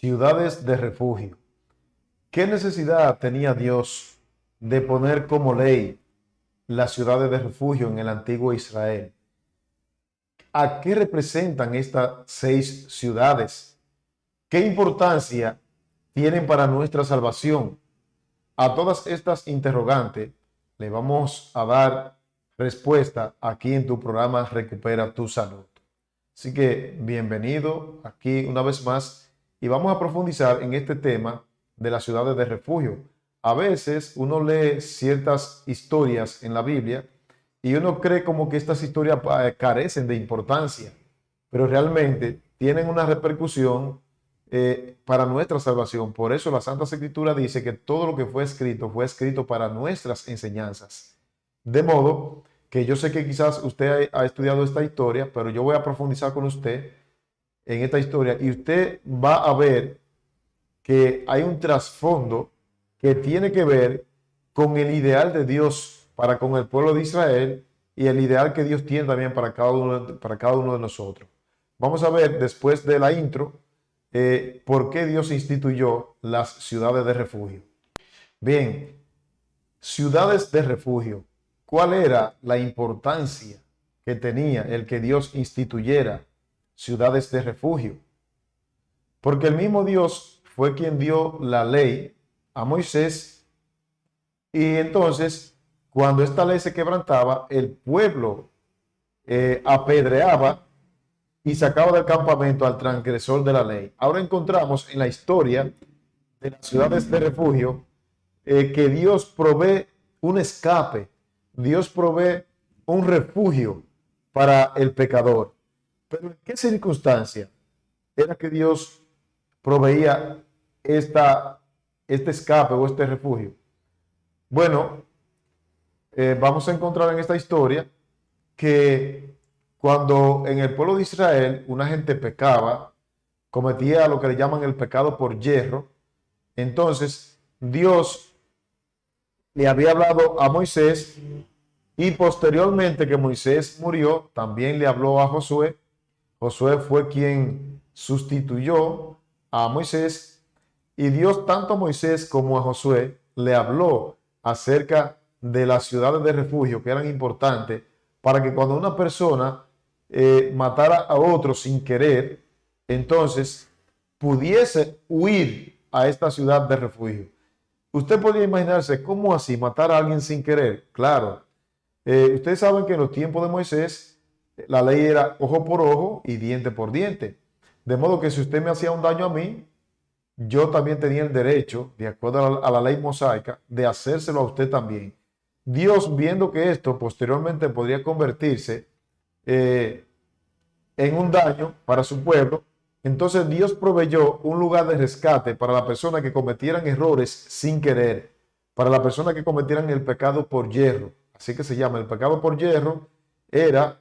Ciudades de refugio. ¿Qué necesidad tenía Dios de poner como ley las ciudades de refugio en el antiguo Israel? ¿A qué representan estas 6 ciudades? ¿Qué importancia tienen para nuestra salvación? A todas estas interrogantes le vamos a dar respuesta aquí en tu programa Recupera tu Salud. Así que bienvenido aquí una vez más y vamos a profundizar en este tema de las ciudades de refugio. A veces uno lee ciertas historias en la Biblia y uno cree como que estas historias carecen de importancia, pero realmente tienen una repercusión para nuestra salvación. Por eso la Santa Escritura dice que todo lo que fue escrito para nuestras enseñanzas. De modo que yo sé que quizás usted ha estudiado esta historia, pero yo voy a profundizar con usted en esta historia y usted va a ver que hay un trasfondo que tiene que ver con el ideal de Dios para con el pueblo de Israel y el ideal que Dios tiene también para cada uno de nosotros. Vamos a ver después de la intro por qué Dios instituyó las ciudades de refugio. Bien, ciudades de refugio. ¿Cuál era la importancia que tenía el que Dios instituyera ciudades de refugio? Porque el mismo Dios fue quien dio la ley a Moisés y entonces cuando esta ley se quebrantaba, el pueblo apedreaba y sacaba del campamento al transgresor de la ley. Ahora encontramos en la historia de las ciudades de refugio que Dios provee un escape, Dios provee un refugio para el pecador. Pero ¿en qué circunstancia era que Dios proveía este escape o este refugio? Bueno, vamos a encontrar en esta historia que cuando en el pueblo de Israel una gente pecaba, cometía lo que le llaman el pecado por yerro, entonces Dios le había hablado a Moisés y posteriormente que Moisés murió, también le habló a Josué. Josué fue quien sustituyó a Moisés y Dios tanto a Moisés como a Josué le habló acerca de las ciudades de refugio que eran importantes para que cuando una persona matara a otro sin querer, entonces pudiese huir a esta ciudad de refugio. Usted podría imaginarse cómo así matar a alguien sin querer. Claro, ustedes saben que en los tiempos de Moisés la ley era ojo por ojo y diente por diente. De modo que si usted me hacía un daño a mí, yo también tenía el derecho, de acuerdo a la ley mosaica, de hacérselo a usted también. Dios, viendo que esto posteriormente podría convertirse en un daño para su pueblo, entonces Dios proveyó un lugar de rescate para la persona que cometieran errores sin querer, para la persona que cometieran el pecado por yerro. Así que se llama el pecado por yerro. Era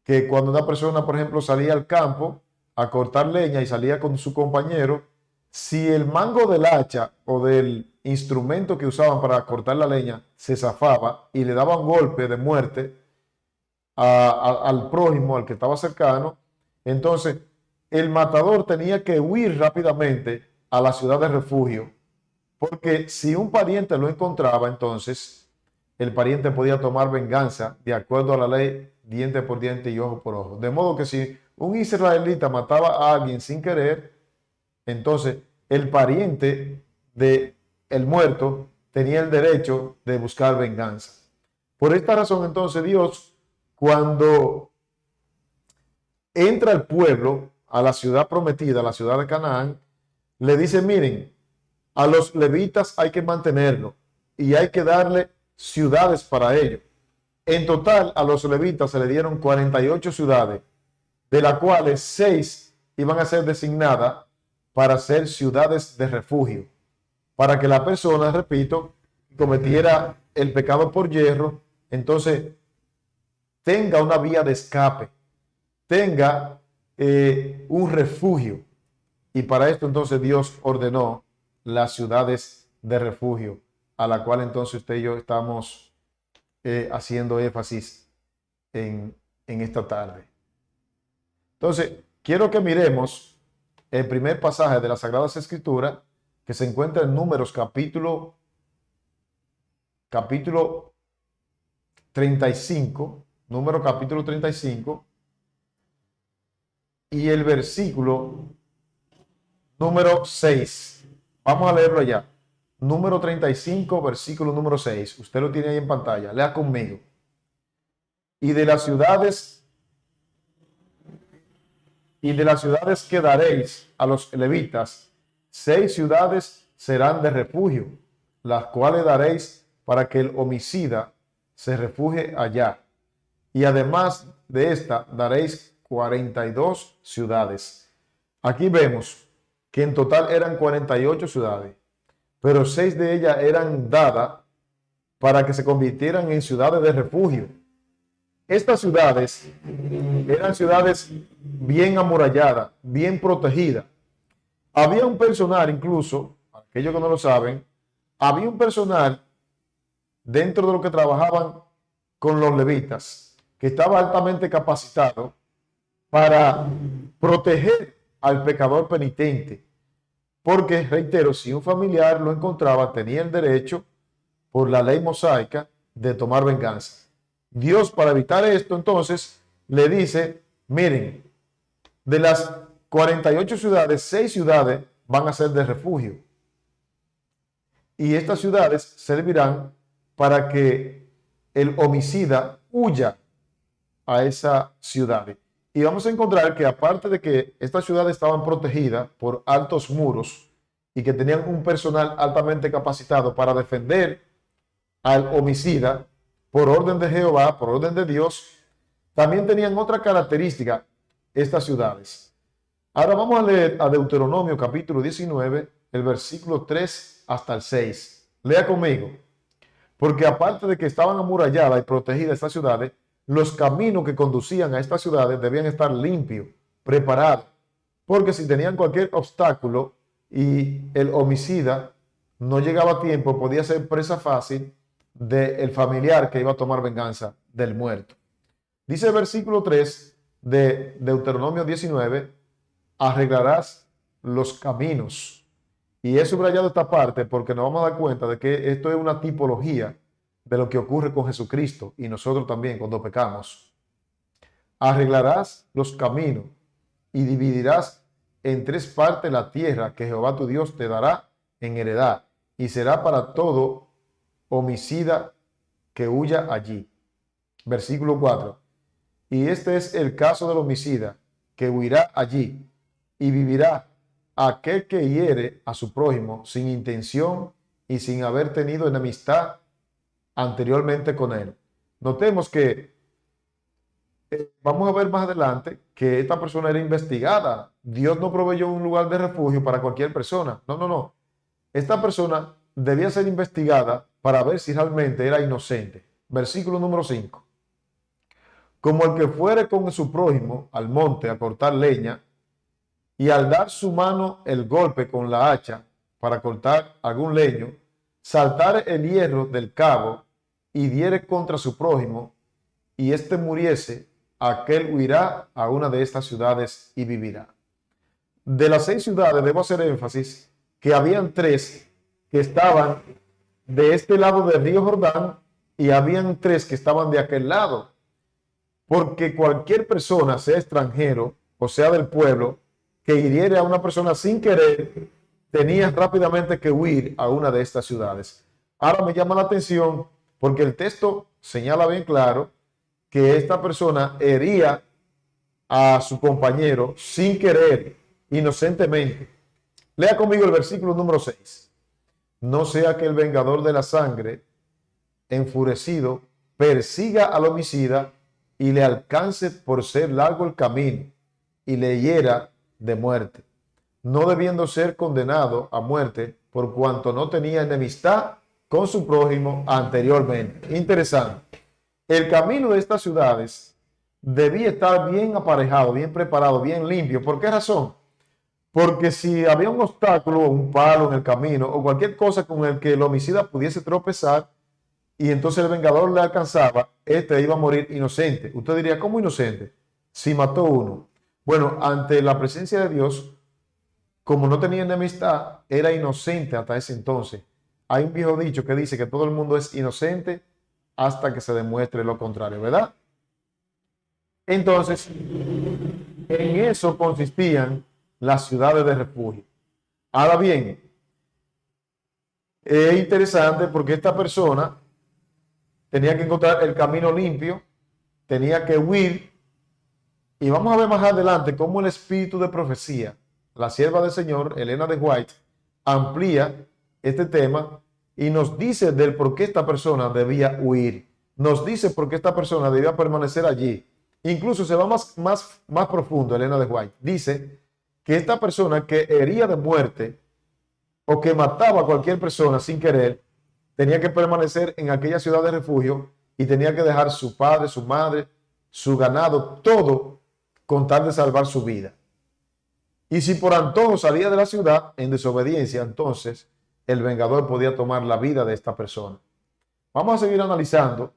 que cuando una persona, por ejemplo, salía al campo a cortar leña y salía con su compañero, si el mango del hacha o del instrumento que usaban para cortar la leña se zafaba y le daba un golpe de muerte al prójimo, al que estaba cercano, entonces el matador tenía que huir rápidamente a la ciudad de refugio, porque si un pariente lo encontraba, entonces el pariente podía tomar venganza de acuerdo a la ley diente por diente y ojo por ojo. De modo que si un israelita mataba a alguien sin querer, entonces el pariente de el muerto tenía el derecho de buscar venganza. Por esta razón, entonces Dios, cuando entra el pueblo a la ciudad prometida, a la ciudad de Canaán, le dice, miren, a los levitas hay que mantenerlo y hay que darle ciudades para ello. En total, a los levitas se le dieron 48 ciudades, de las cuales 6 iban a ser designadas para ser ciudades de refugio, para que la persona, repito, cometiera el pecado por yerro, entonces tenga una vía de escape, tenga un refugio. Y para esto entonces Dios ordenó las ciudades de refugio, a la cual entonces usted y yo estamos haciendo énfasis en esta tarde. Entonces, quiero que miremos el primer pasaje de las Sagradas Escrituras que se encuentra en Números capítulo 35, Número capítulo 35, y el versículo número 6. Vamos a leerlo allá. Número 35, versículo número 6. Usted lo tiene ahí en pantalla. Lea conmigo. Y de las ciudades que daréis a los levitas, 6 ciudades serán de refugio, las cuales daréis para que el homicida se refugie allá. Y además de esta, daréis 42 ciudades. Aquí vemos que en total eran 48 ciudades, pero 6 de ellas eran dadas para que se convirtieran en ciudades de refugio. Estas ciudades eran ciudades bien amuralladas, bien protegidas. Había un personal, incluso, aquellos que no lo saben, había un personal dentro de lo que trabajaban con los levitas, que estaba altamente capacitado para proteger al pecador penitente. Porque, reitero, si un familiar lo encontraba, tenía el derecho, por la ley mosaica, de tomar venganza. Dios, para evitar esto, entonces, le dice, miren, de las 48 ciudades, 6 ciudades van a ser de refugio. Y estas ciudades servirán para que el homicida huya a esa ciudad. Y vamos a encontrar que aparte de que estas ciudades estaban protegidas por altos muros y que tenían un personal altamente capacitado para defender al homicida por orden de Jehová, por orden de Dios, también tenían otra característica estas ciudades. Ahora vamos a leer a Deuteronomio capítulo 19, el versículo 3 hasta el 6. Lea conmigo. Porque aparte de que estaban amuralladas y protegidas estas ciudades, los caminos que conducían a estas ciudades debían estar limpios, preparados, porque si tenían cualquier obstáculo y el homicida no llegaba a tiempo, podía ser presa fácil del familiar que iba a tomar venganza del muerto. Dice el versículo 3 de Deuteronomio 19, arreglarás los caminos. Y he subrayado esta parte porque nos vamos a dar cuenta de que esto es una tipología de lo que ocurre con Jesucristo y nosotros también cuando pecamos. Arreglarás los caminos y dividirás en 3 partes la tierra que Jehová tu Dios te dará en heredad, y será para todo homicida que huya allí. Versículo 4. Y este es el caso del homicida que huirá allí, y vivirá aquel que hiere a su prójimo sin intención y sin haber tenido enemistad anteriormente con él. Notemos que vamos a ver más adelante que esta persona era investigada. Dios no proveyó un lugar de refugio para cualquier persona. No. Esta persona debía ser investigada para ver si realmente era inocente. Versículo número 5. Como el que fuere con su prójimo al monte a cortar leña, y al dar su mano el golpe con la hacha para cortar algún leño, saltar el hierro del cabo y diere contra su prójimo, y éste muriese, aquel huirá a una de estas ciudades y vivirá. De las 6 ciudades debo hacer énfasis que habían 3 que estaban de este lado del río Jordán y habían 3 que estaban de aquel lado, porque cualquier persona, sea extranjero o sea del pueblo, que hiriere a una persona sin querer, tenía rápidamente que huir a una de estas ciudades. Ahora me llama la atención porque el texto señala bien claro que esta persona hería a su compañero sin querer, inocentemente. Lea conmigo el versículo número 6. No sea que el vengador de la sangre, enfurecido, persiga al homicida y le alcance por ser largo el camino y le hiera de muerte, no debiendo ser condenado a muerte por cuanto no tenía enemistad con su prójimo anteriormente. Interesante. El camino de estas ciudades debía estar bien aparejado, bien preparado, bien limpio. ¿Por qué razón? Porque si había un obstáculo, un palo en el camino o cualquier cosa con el que el homicida pudiese tropezar y entonces el vengador le alcanzaba, este iba a morir inocente. Usted diría, ¿cómo inocente? Si mató uno. Bueno, ante la presencia de Dios, como no tenía enemistad, era inocente hasta ese entonces. Hay un viejo dicho que dice que todo el mundo es inocente hasta que se demuestre lo contrario, ¿verdad? Entonces, en eso consistían las ciudades de refugio. Ahora bien, es interesante porque esta persona tenía que encontrar el camino limpio, tenía que huir, y vamos a ver más adelante cómo el espíritu de profecía, la sierva del Señor, Elena de White, amplía este tema y nos dice del por qué esta persona debía huir. Nos dice por qué esta persona debía permanecer allí. Incluso se va más profundo, Elena de White. Dice que esta persona que hería de muerte o que mataba a cualquier persona sin querer, tenía que permanecer en aquella ciudad de refugio y tenía que dejar su padre, su madre, su ganado, todo con tal de salvar su vida. Y si por antojo salía de la ciudad en desobediencia, entonces el vengador podía tomar la vida de esta persona. Vamos a seguir analizando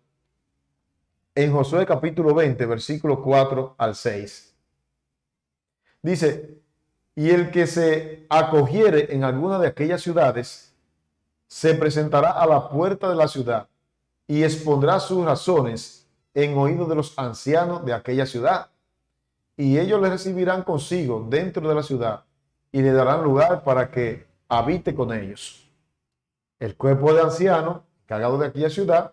en Josué capítulo 20, versículos 4 al 6. Dice, y el que se acogiere en alguna de aquellas ciudades, se presentará a la puerta de la ciudad y expondrá sus razones en oído de los ancianos de aquella ciudad. Y ellos le recibirán consigo dentro de la ciudad y le darán lugar para que habite con ellos. El cuerpo de ancianos, encargado de aquella ciudad,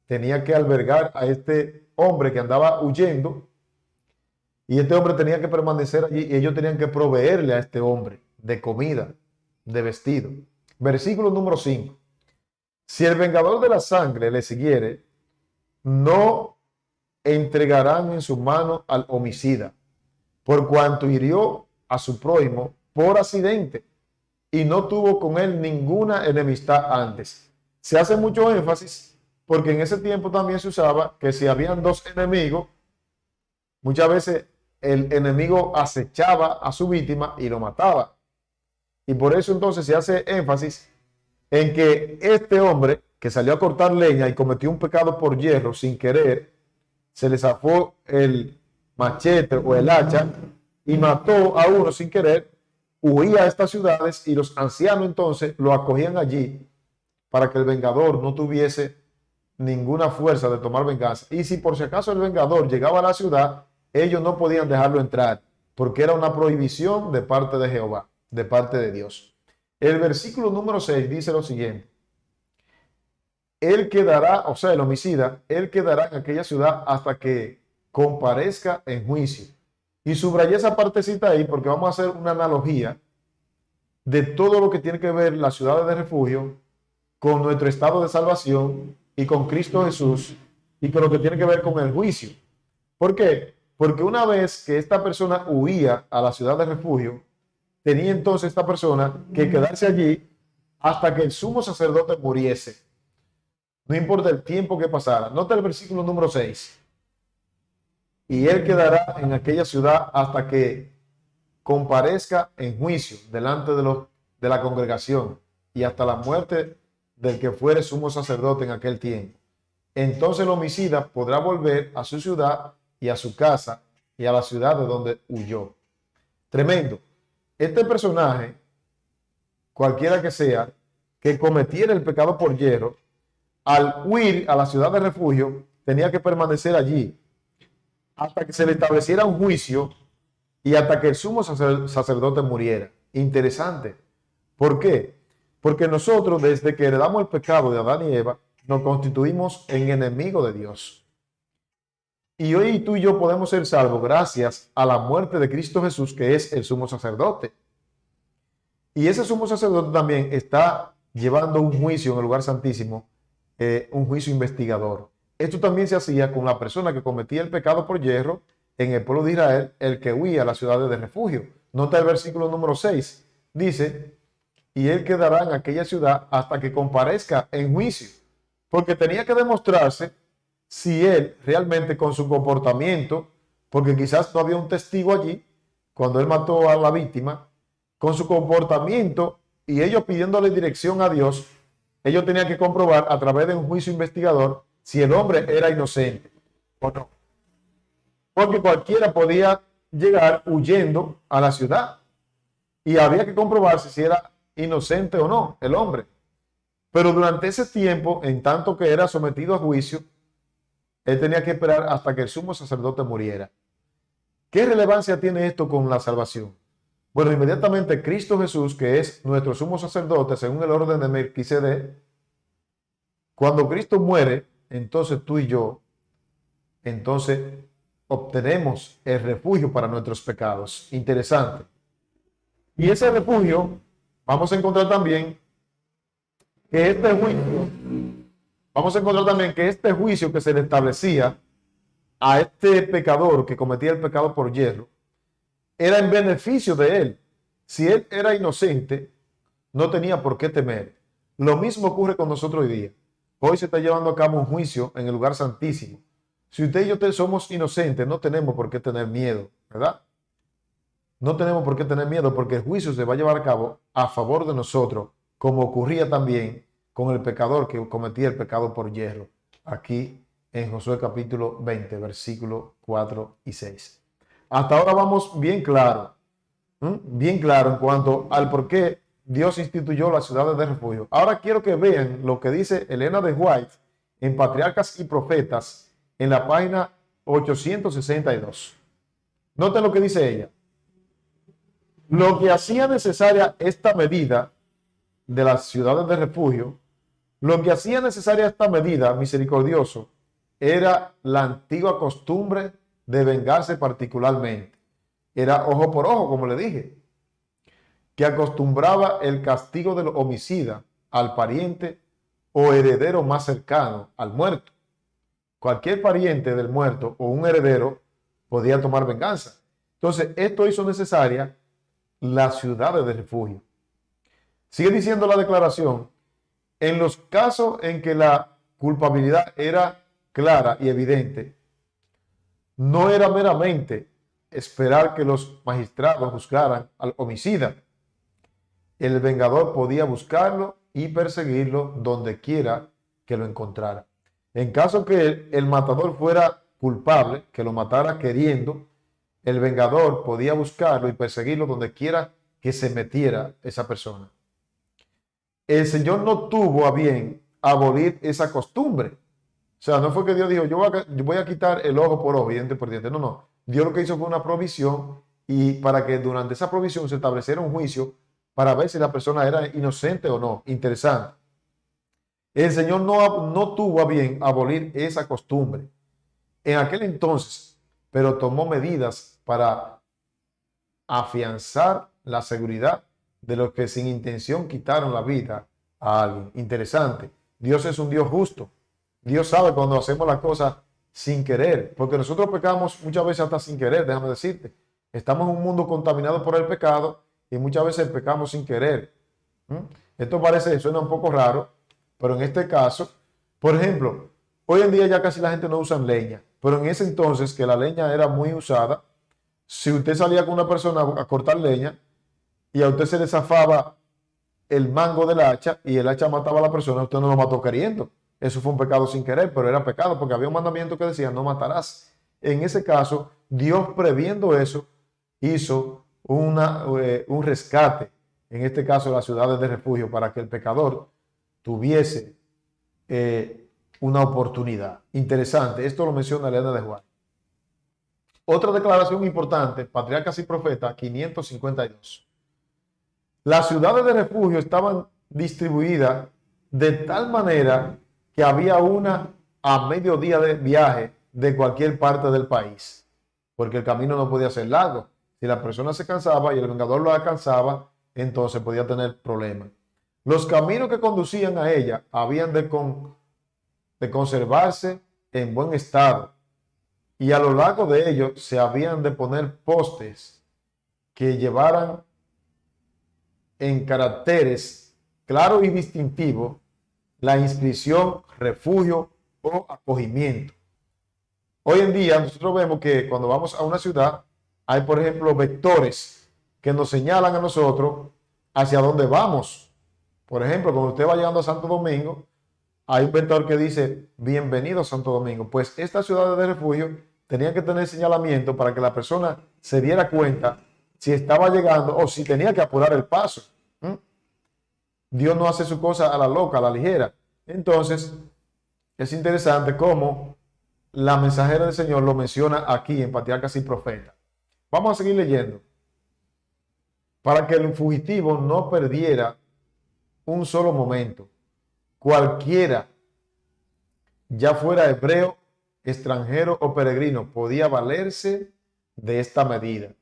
tenía que albergar a este hombre que andaba huyendo, y este hombre tenía que permanecer allí y ellos tenían que proveerle a este hombre de comida, de vestido. Versículo número 5. Si el vengador de la sangre le siguiere, no entregarán en su mano al homicida, por cuanto hirió a su prójimo por accidente y no tuvo con él ninguna enemistad antes. Se hace mucho énfasis porque en ese tiempo también se usaba que si habían dos enemigos, muchas veces el enemigo acechaba a su víctima y lo mataba. Y por eso entonces se hace énfasis en que este hombre que salió a cortar leña y cometió un pecado por hierro sin querer, se le zafó el machete o el hacha y mató a uno sin querer, huía a estas ciudades y los ancianos entonces lo acogían allí para que el vengador no tuviese ninguna fuerza de tomar venganza. Y si por si acaso el vengador llegaba a la ciudad, ellos no podían dejarlo entrar porque era una prohibición de parte de Jehová, de parte de Dios. El versículo número 6 dice lo siguiente: él quedará, o sea, el homicida, él quedará en aquella ciudad hasta que comparezca en juicio. Y subrayé esa partecita ahí porque vamos a hacer una analogía de todo lo que tiene que ver las ciudades de refugio con nuestro estado de salvación y con Cristo Jesús y con lo que tiene que ver con el juicio. ¿Por qué? Porque una vez que esta persona huía a la ciudad de refugio, tenía entonces esta persona que quedarse allí hasta que el sumo sacerdote muriese. No importa el tiempo que pasara. Nota el versículo número 6. Y él quedará en aquella ciudad hasta que comparezca en juicio delante de la congregación y hasta la muerte del que fuere sumo sacerdote en aquel tiempo. Entonces el homicida podrá volver a su ciudad y a su casa y a la ciudad de donde huyó. Tremendo. Este personaje, cualquiera que sea, que cometiera el pecado por hierro, al huir a la ciudad de refugio, tenía que permanecer allí hasta que se le estableciera un juicio y hasta que el sumo sacerdote muriera. Interesante. ¿Por qué? Porque nosotros, desde que heredamos el pecado de Adán y Eva, nos constituimos en enemigos de Dios. Y hoy tú y yo podemos ser salvos gracias a la muerte de Cristo Jesús, que es el sumo sacerdote. Y ese sumo sacerdote también está llevando un juicio en el lugar santísimo, un juicio investigador. Esto también se hacía con la persona que cometía el pecado por hierro en el pueblo de Israel, el que huía a las ciudades de refugio. Nota el versículo número 6. Dice, y él quedará en aquella ciudad hasta que comparezca en juicio. Porque tenía que demostrarse si él realmente con su comportamiento, porque quizás no había un testigo allí cuando él mató a la víctima, con su comportamiento y ellos pidiéndole dirección a Dios, ellos tenían que comprobar a través de un juicio investigador si el hombre era inocente o no. Porque cualquiera podía llegar huyendo a la ciudad y había que comprobarse si era inocente o no el hombre. Pero durante ese tiempo, en tanto que era sometido a juicio, él tenía que esperar hasta que el sumo sacerdote muriera. ¿Qué relevancia tiene esto con la salvación? Bueno, inmediatamente Cristo Jesús, que es nuestro sumo sacerdote según el orden de Melquisedec, cuando Cristo muere, entonces tú y yo, entonces obtenemos el refugio para nuestros pecados. Interesante. Y ese refugio, vamos a encontrar también que este juicio que se le establecía a este pecador que cometía el pecado por yerro, era en beneficio de él. Si él era inocente, no tenía por qué temer. Lo mismo ocurre con nosotros hoy día. Hoy se está llevando a cabo un juicio en el lugar santísimo. Si usted y yo somos inocentes, no tenemos por qué tener miedo, ¿verdad? No tenemos por qué tener miedo porque el juicio se va a llevar a cabo a favor de nosotros, como ocurría también con el pecador que cometía el pecado por yerro. Aquí en Josué capítulo 20, versículos 4 y 6. Hasta ahora vamos bien claro, bien claro en cuanto al por qué Dios instituyó las ciudades de refugio. Ahora quiero que vean lo que dice Elena de White en Patriarcas y Profetas en la página 862. Noten lo que dice ella. Lo que hacía necesaria esta medida de las ciudades de refugio, lo que hacía necesaria esta medida, misericordioso, era la antigua costumbre de vengarse particularmente. Era ojo por ojo, como le dije, que acostumbraba el castigo del homicida al pariente o heredero más cercano al muerto. Cualquier pariente del muerto o un heredero podía tomar venganza. Entonces, esto hizo necesaria las ciudades de refugio. Sigue diciendo la declaración, en los casos en que la culpabilidad era clara y evidente, no era meramente esperar que los magistrados juzgaran al homicida. El vengador podía buscarlo y perseguirlo donde quiera que lo encontrara. En caso que el matador fuera culpable, que lo matara queriendo, el vengador podía buscarlo y perseguirlo donde quiera que se metiera esa persona. El Señor no tuvo a bien abolir esa costumbre. O sea, no fue que Dios dijo, yo voy a quitar el ojo por ojo y diente por diente. No, no. Dios lo que hizo fue una provisión y para que durante esa provisión se estableciera un juicio para ver si la persona era inocente o no. Interesante. El Señor no tuvo a bien abolir esa costumbre en aquel entonces, pero tomó medidas para afianzar la seguridad de los que sin intención quitaron la vida a alguien. Interesante. Dios es un Dios justo. Dios sabe cuando hacemos las cosas sin querer, porque nosotros pecamos muchas veces hasta sin querer, déjame decirte. Estamos en un mundo contaminado por el pecado y muchas veces pecamos sin querer. Esto suena un poco raro, pero en este caso, por ejemplo, hoy en día ya casi la gente no usa leña, pero en ese entonces que la leña era muy usada, si usted salía con una persona a cortar leña y a usted se le zafaba el mango del hacha y el hacha mataba a la persona, usted no lo mató queriendo. Eso fue un pecado sin querer, pero era pecado porque había un mandamiento que decía no matarás. En ese caso, Dios previendo eso, hizo un rescate, en este caso las ciudades de refugio, para que el pecador tuviese una oportunidad. Interesante, esto lo menciona Elena de Juan. Otra declaración importante, Patriarcas y Profetas, 552. Las ciudades de refugio estaban distribuidas de tal manera que había una a mediodía de viaje de cualquier parte del país, porque el camino no podía ser largo. Si la persona se cansaba y el vengador lo alcanzaba, entonces podía tener problemas. Los caminos que conducían a ella habían de conservarse en buen estado y a lo largo de ellos se habían de poner postes que llevaran en caracteres claros y distintivos la inscripción refugio o acogimiento. Hoy en día nosotros vemos que cuando vamos a una ciudad hay, por ejemplo, vectores que nos señalan a nosotros hacia dónde vamos. Por ejemplo, cuando usted va llegando a Santo Domingo, hay un vector que dice bienvenido a Santo Domingo. Pues estas ciudades de refugio tenían que tener señalamiento para que la persona se diera cuenta si estaba llegando o si tenía que apurar el paso. ¿Mm? Dios no hace su cosa a la loca, a la ligera. Entonces, es interesante cómo la mensajera del Señor lo menciona aquí en Patriarcas y Profetas. Vamos a seguir leyendo. Para que el fugitivo no perdiera un solo momento, cualquiera, ya fuera hebreo, extranjero o peregrino, podía valerse de esta medida.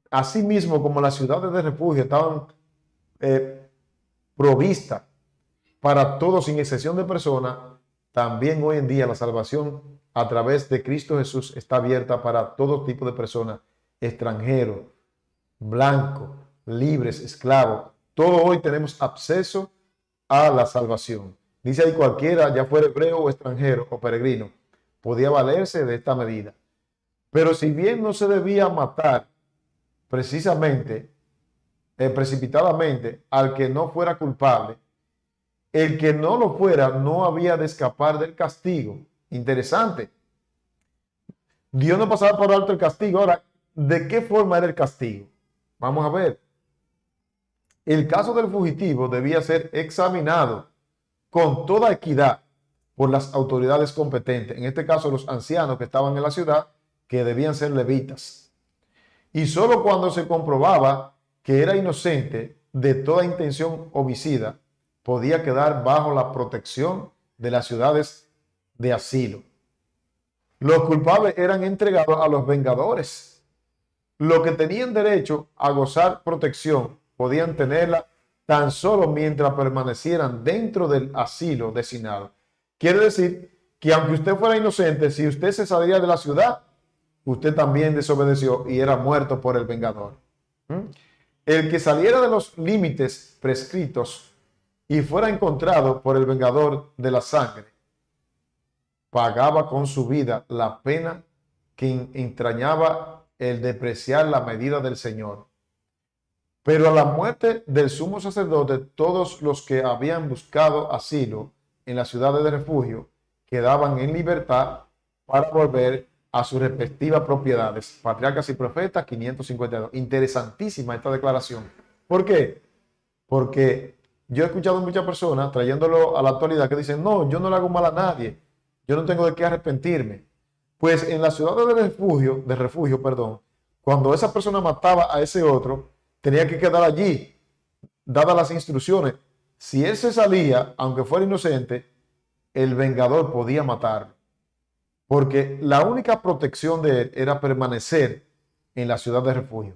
Asimismo, como las ciudades de refugio estaban provistas para todos sin excepción de personas, también hoy en día la salvación a través de Cristo Jesús está abierta para todo tipo de personas, extranjeros, blancos, libres, esclavos. Todos hoy tenemos acceso a la salvación. Dice ahí cualquiera, ya fuera hebreo o extranjero o peregrino, podía valerse de esta medida. Pero si bien no se debía matar precisamente, precipitadamente, al que no fuera culpable, el que no lo fuera no había de escapar del castigo. Interesante. Dios no pasaba por alto el castigo. Ahora, ¿de qué forma era el castigo? Vamos a ver. El caso del fugitivo debía ser examinado con toda equidad por las autoridades competentes. En este caso, los ancianos que estaban en la ciudad, que debían ser levitas. Y solo cuando se comprobaba que era inocente de toda intención homicida, podía quedar bajo la protección de las ciudades de asilo. Los culpables eran entregados a los vengadores. Los que tenían derecho a gozar protección podían tenerla tan solo mientras permanecieran dentro del asilo designado. Quiere decir que aunque usted fuera inocente, si usted se salía de la ciudad, usted también desobedeció y era muerto por el vengador. El que saliera de los límites prescritos y fuera encontrado por el vengador de la sangre, pagaba con su vida la pena que entrañaba el despreciar la medida del Señor. Pero a la muerte del sumo sacerdote, todos los que habían buscado asilo en las ciudades de refugio quedaban en libertad para volver a sus respectivas propiedades. Patriarcas y Profetas 552. Interesantísima esta declaración. ¿Por qué? Porque yo he escuchado a muchas personas trayéndolo a la actualidad que dicen, no, yo no le hago mal a nadie, yo no tengo de qué arrepentirme. Pues en la ciudad de refugio, cuando esa persona mataba a ese otro, tenía que quedar allí, dadas las instrucciones. Si él se salía, aunque fuera inocente, el vengador podía matarlo. Porque la única protección de él era permanecer en la ciudad de refugio.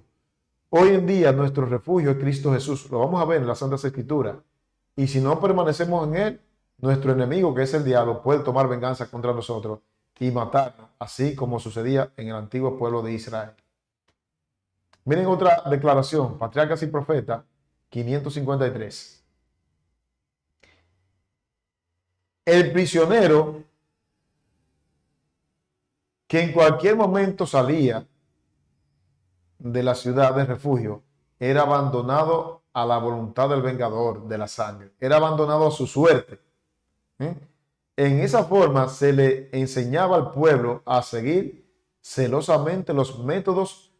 Hoy en día nuestro refugio es Cristo Jesús. Lo vamos a ver en las Santas Escrituras. Y si no permanecemos en él, nuestro enemigo, que es el diablo, puede tomar venganza contra nosotros y matarnos, así como sucedía en el antiguo pueblo de Israel. Miren otra declaración, Patriarcas y Profetas 553. El prisionero que en cualquier momento salía de la ciudad de refugio era abandonado a la voluntad del vengador de la sangre, era abandonado a su suerte. En esa forma se le enseñaba al pueblo a seguir celosamente los métodos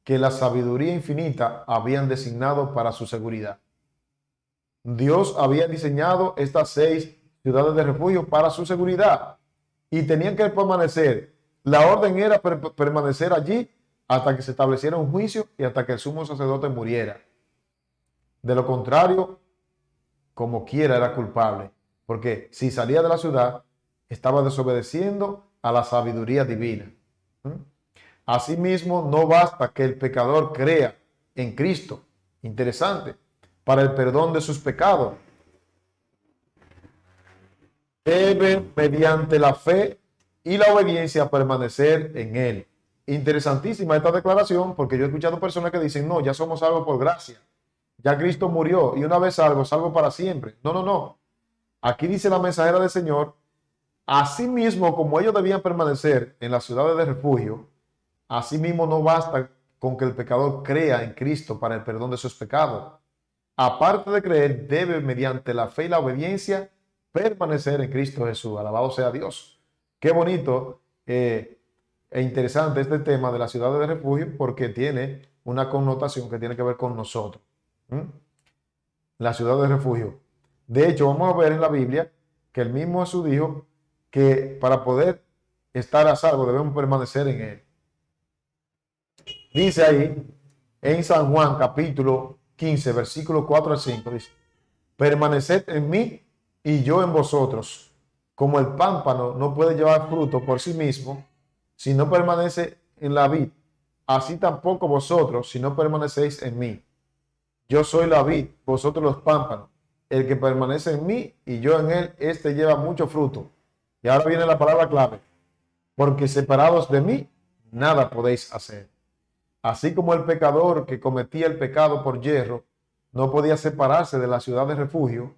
que la sabiduría infinita habían designado para su seguridad. Dios había diseñado estas 6 ciudades de refugio para su seguridad y tenían que permanecer. La orden era permanecer allí hasta que se estableciera un juicio y hasta que el sumo sacerdote muriera. De lo contrario, como quiera era culpable, porque si salía de la ciudad, estaba desobedeciendo a la sabiduría divina. Asimismo, no basta que el pecador crea en Cristo, interesante, para el perdón de sus pecados. Debe, mediante la fe y la obediencia, permanecer en Él. Interesantísima esta declaración, porque yo he escuchado personas que dicen, no, ya somos salvos por gracia. Ya Cristo murió y una vez salvo, salvo para siempre. No, no, no. Aquí dice la mensajera del Señor, asimismo como ellos debían permanecer en las ciudades de refugio, asimismo no basta con que el pecador crea en Cristo para el perdón de sus pecados. Aparte de creer, debe mediante la fe y la obediencia permanecer en Cristo Jesús. Alabado sea Dios. Qué bonito Es interesante este tema de las ciudades de refugio porque tiene una connotación que tiene que ver con nosotros. ¿Mm? La ciudad de refugio. De hecho, vamos a ver en la Biblia que el mismo Jesús dijo que para poder estar a salvo debemos permanecer en él. Dice ahí en San Juan capítulo 15, versículo 4 al 5, dice: permaneced en mí y yo en vosotros. Como el pámpano no puede llevar fruto por sí mismo si no permanece en la vid, así tampoco vosotros si no permanecéis en mí. Yo soy la vid, vosotros los pámpanos. El que permanece en mí y yo en él, este lleva mucho fruto. Y ahora viene la palabra clave: porque separados de mí, nada podéis hacer. Así como el pecador que cometía el pecado por yerro no podía separarse de la ciudad de refugio,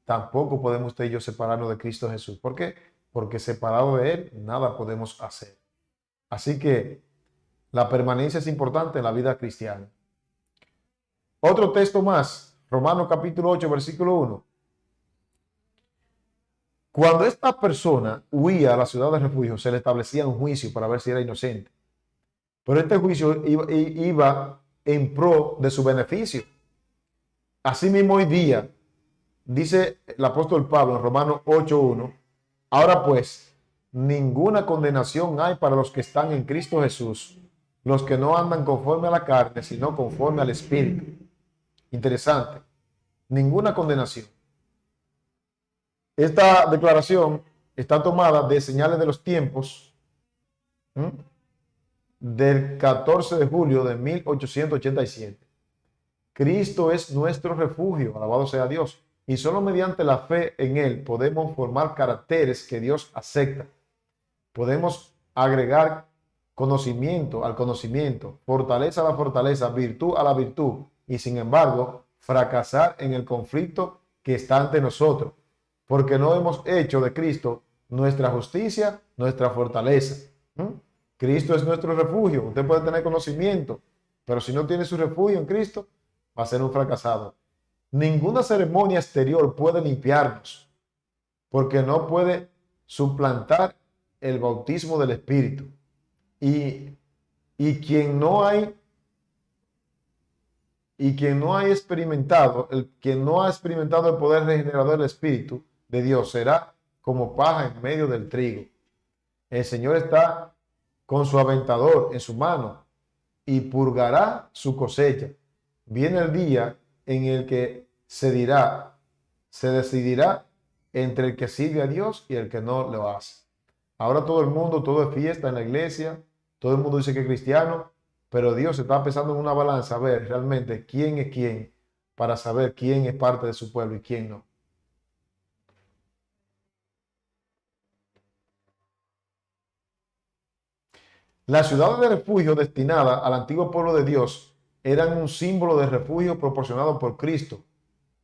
tampoco podemos usted y yo separarnos de Cristo Jesús. ¿Por qué? Porque separado de Él, nada podemos hacer. Así que la permanencia es importante en la vida cristiana. Otro texto más, Romanos capítulo 8, versículo 1. Cuando esta persona huía a la ciudad de refugio, se le establecía un juicio para ver si era inocente. Pero este juicio iba en pro de su beneficio. Asimismo, hoy día, dice el apóstol Pablo en Romanos 8:1, ahora pues, ninguna condenación hay para los que están en Cristo Jesús, los que no andan conforme a la carne, sino conforme al Espíritu. Interesante. Ninguna condenación. Esta declaración está tomada de Señales de los Tiempos, del 14 de julio de 1887. Cristo es nuestro refugio, alabado sea Dios, y solo mediante la fe en Él podemos formar caracteres que Dios acepta. Podemos agregar conocimiento al conocimiento, fortaleza a la fortaleza, virtud a la virtud, y sin embargo, fracasar en el conflicto que está ante nosotros, porque no hemos hecho de Cristo nuestra justicia, nuestra fortaleza. Cristo es nuestro refugio. Usted puede tener conocimiento, pero si no tiene su refugio en Cristo, va a ser un fracasado. Ninguna ceremonia exterior puede limpiarnos, porque no puede suplantar el bautismo del Espíritu. Y quien no ha experimentado, quien no ha experimentado el poder regenerador del Espíritu de Dios, será como paja en medio del trigo. El Señor está con su aventador en su mano y purgará su cosecha. Viene el día en el que se decidirá entre el que sirve a Dios y el que no lo hace. Ahora todo el mundo, todo es fiesta en la iglesia, todo el mundo dice que es cristiano, pero Dios está pesando en una balanza a ver realmente quién es quién, para saber quién es parte de su pueblo y quién no. Las ciudades de refugio destinadas al antiguo pueblo de Dios eran un símbolo de refugio proporcionado por Cristo,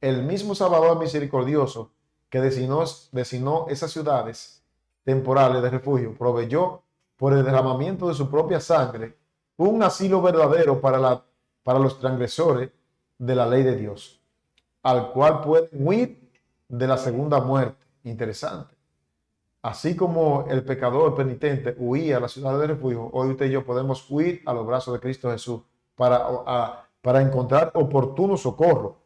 el mismo Salvador misericordioso que designó esas ciudades temporales de refugio. Proveyó por el derramamiento de su propia sangre un asilo verdadero para los transgresores de la ley de Dios, al cual pueden huir de la segunda muerte. Interesante. Así como el pecador penitente huía a la ciudad de refugio, hoy usted y yo podemos huir a los brazos de Cristo Jesús para encontrar oportuno socorro.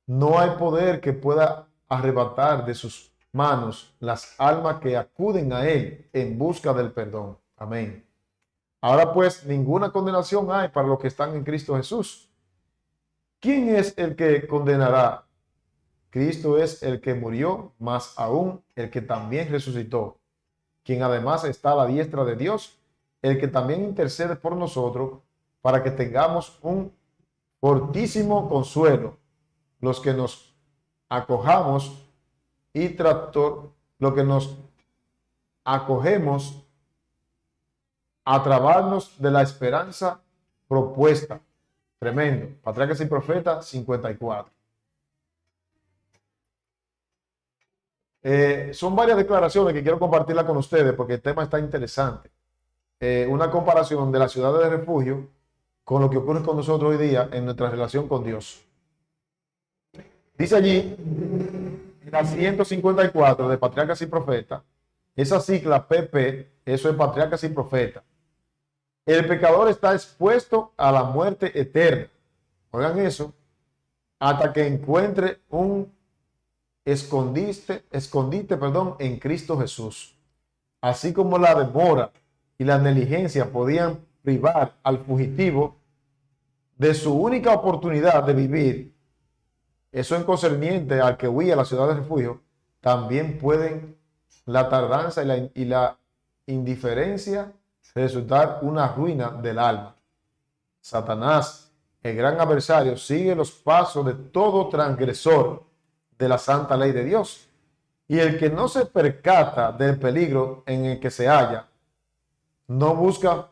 No hay poder que pueda arrebatar de sus manos las almas que acuden a Él en busca del perdón. Amén. Ahora pues, ninguna condenación hay para los que están en Cristo Jesús. ¿Quién es el que condenará? Cristo es el que murió, más aún el que también resucitó, quien además está a la diestra de Dios, el que también intercede por nosotros para que tengamos un fortísimo consuelo, los que nos acojamos lo que nos acogemos a trabarnos de la esperanza propuesta. Tremendo. Patriarcas y Profetas 54. Son varias declaraciones que quiero compartirlas con ustedes porque el tema está interesante. Una comparación de la ciudad de refugio con lo que ocurre con nosotros hoy día en nuestra relación con Dios. Dice allí, en la 154 de Patriarcas y Profetas, Esa sigla PP, eso es patriarcas y profetas. El pecador está expuesto a la muerte eterna. Oigan eso, hasta que encuentre un escondite, en Cristo Jesús. Así como la demora y la negligencia podían privar al fugitivo de su única oportunidad de vivir, eso en concerniente al que huía a la ciudad de refugio, también pueden la tardanza y la indiferencia resultar una ruina del alma. Satanás, el gran adversario, sigue los pasos de todo transgresor de la santa ley de Dios. Y el que no se percata del peligro en el que se halla, no busca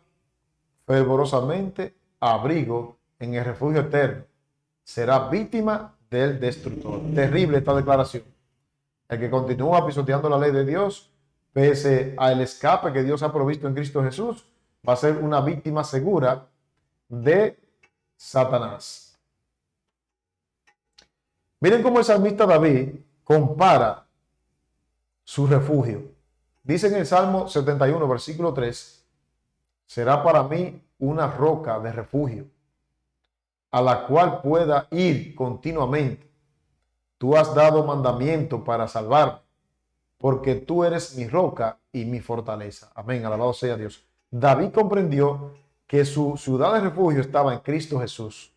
fervorosamente abrigo en el refugio eterno, será víctima del destructor. Terrible esta declaración. El que continúa pisoteando la ley de Dios, pese al escape que Dios ha provisto en Cristo Jesús, va a ser una víctima segura de Satanás. Miren cómo el salmista David compara su refugio. Dice en el Salmo 71, versículo 3, será para mí una roca de refugio, a la cual pueda ir continuamente. Tú has dado mandamiento para salvarme, porque tú eres mi roca y mi fortaleza. Amén, alabado sea Dios. David comprendió que su ciudad de refugio estaba en Cristo Jesús,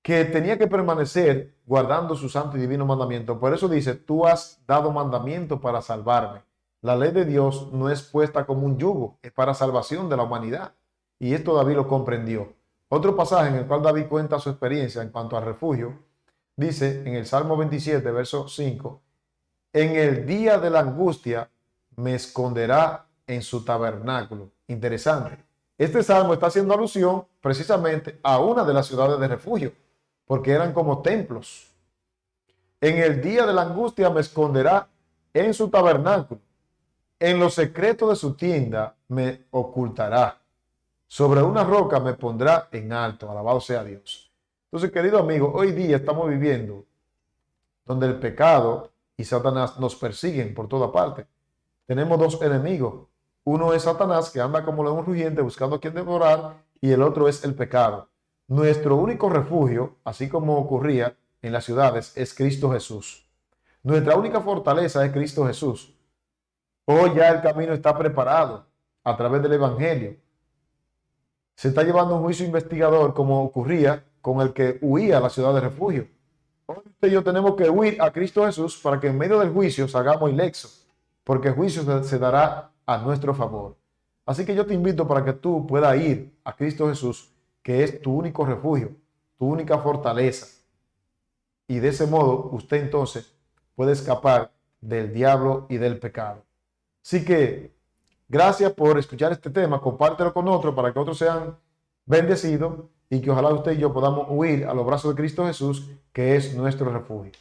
que tenía que permanecer guardando su santo y divino mandamiento. Por eso dice, tú has dado mandamiento para salvarme. La ley de Dios no es puesta como un yugo, es para salvación de la humanidad. Y esto David lo comprendió. Otro pasaje en el cual David cuenta su experiencia en cuanto al refugio, dice en el Salmo 27, verso 5, en el día de la angustia me esconderá en su tabernáculo. Interesante. Este salmo está haciendo alusión precisamente a una de las ciudades de refugio, porque eran como templos. En el día de la angustia me esconderá en su tabernáculo. En lo secreto de su tienda me ocultará. Sobre una roca me pondrá en alto. Alabado sea Dios. Entonces, querido amigo, hoy día estamos viviendo donde el pecado y Satanás nos persiguen por toda parte. Tenemos dos enemigos. Uno es Satanás, que anda como león rugiente buscando a quien devorar, y el otro es el pecado. Nuestro único refugio, así como ocurría en las ciudades, es Cristo Jesús. Nuestra única fortaleza es Cristo Jesús. Hoy ya el camino está preparado a través del Evangelio. Se está llevando un juicio investigador como ocurría con el que huía a la ciudad de refugio. Hoy usted y yo tenemos que huir a Cristo Jesús para que en medio del juicio salgamos ilesos, porque el juicio se dará a nuestro favor. Así que yo te invito para que tú puedas ir a Cristo Jesús, que es tu único refugio, tu única fortaleza. Y de ese modo usted entonces puede escapar del diablo y del pecado. Así que gracias por escuchar este tema, compártelo con otros para que otros sean bendecidos y que ojalá usted y yo podamos huir a los brazos de Cristo Jesús, que es nuestro refugio.